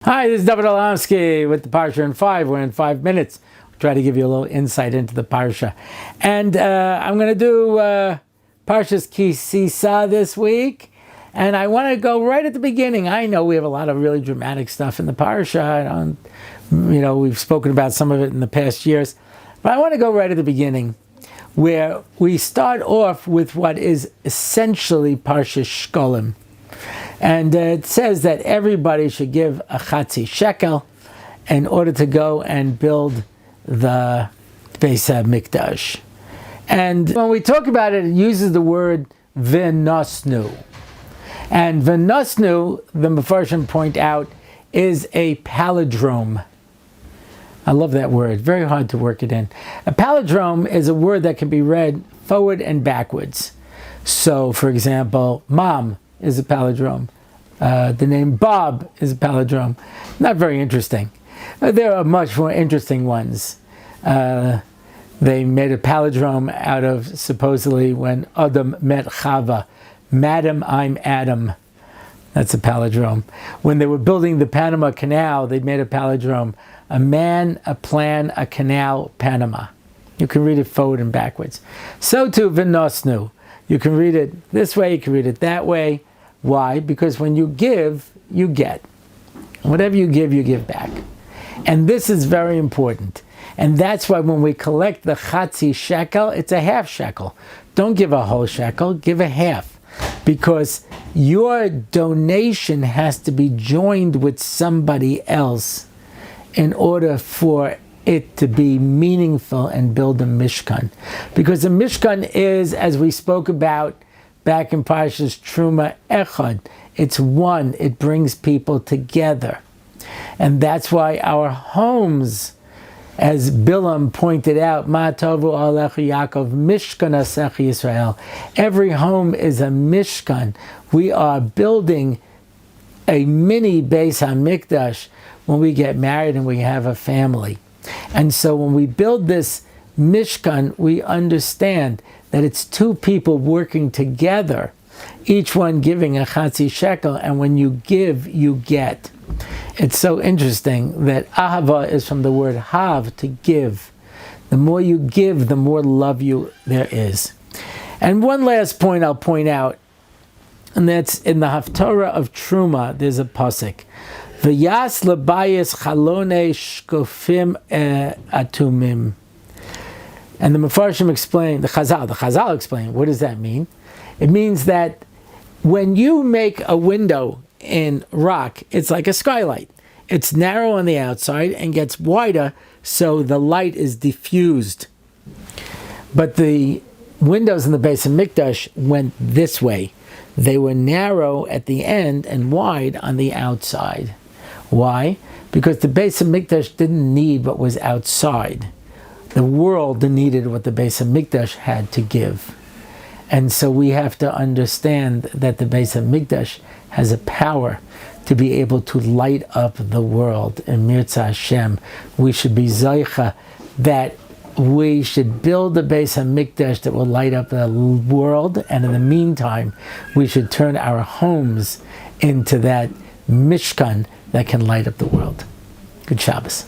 Hi, this is Rabbi Orlofsky with the Parsha in 5. We're in 5 minutes. We'll try to give you a little insight into the Parsha. And I'm going to do Parsha's Sisa this week. And I want to go right at the beginning. I know we have a lot of really dramatic stuff in the Parsha. We've spoken about some of it in the past years. But I want to go right at the beginning, where we start off with what is essentially Parsha Shkolim. And it says that everybody should give a chatzi shekel in order to go and build the Beis HaMikdash. And when we talk about it, it uses the word v'nosnu. And v'nosnu, the Mefarshim point out, is a palindrome. I love that word. Very hard to work it in. A palindrome is a word that can be read forward and backwards. So, for example, mom is a palindrome. The name Bob is a palindrome. Not very interesting. There are much more interesting ones. They made a palindrome out of, supposedly, when Adam met Chava. Madam, I'm Adam. That's a palindrome. When they were building the Panama Canal, they made a palindrome. A man, a plan, a canal, Panama. You can read it forward and backwards. So too, v'nosnu. You can read it this way, you can read it that way. Why? Because when you give, you get. Whatever you give back. And this is very important. And that's why when we collect the chatzi shekel, it's a half shekel. Don't give a whole shekel, give a half. Because your donation has to be joined with somebody else in order for it to be meaningful and build a Mishkan. Because a Mishkan is, as we spoke about back in Parshas Truma Echad, it's one, it brings people together. And that's why our homes, as Bilam pointed out, Ma tovu alechu Yaakov, Mishkan asech Yisrael. Every home is a Mishkan. We are building a mini Beis HaMikdash when we get married and we have a family. And so when we build this Mishkan, we understand that it's two people working together, each one giving a chatzi shekel, and when you give, you get. It's so interesting that ahava is from the word hav, to give. The more you give, the more love there is. And one last point I'll point out, and that's in the Haftarah of Truma, there's a pasuk. V'yas lebayis chalone shkofim atumim. And the Mefarshim explain, the Chazal explain, what does that mean? It means that when you make a window in rock, it's like a skylight. It's narrow on the outside and gets wider, so the light is diffused. But the windows in the Beis HaMikdash went this way. They were narrow at the end and wide on the outside. Why? Because the Beis HaMikdash didn't need what was outside. The world needed what the Beis HaMikdash had to give. And so we have to understand that the Beis HaMikdash has a power to be able to light up the world. And Mirza Hashem, we should be Zaycha, that we should build the Beis HaMikdash that will light up the world. And in the meantime, we should turn our homes into that Mishkan that can light up the world. Good Shabbos.